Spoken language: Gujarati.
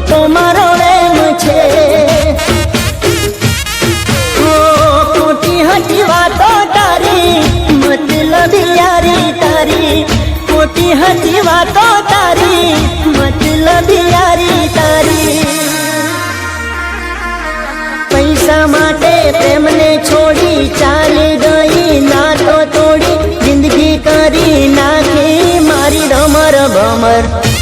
ખોટો મારો એમ છે ખોટી હતી વાતો તારી મતલબ યારી તારી ખોટી હતી વાતો તારી મતલબ યારી તારી પૈસા માટે પ્રેમને છોડી ચાલી ગઈ નાતો તોડી જિંદગી કરી નાખી મારી રમર ભમર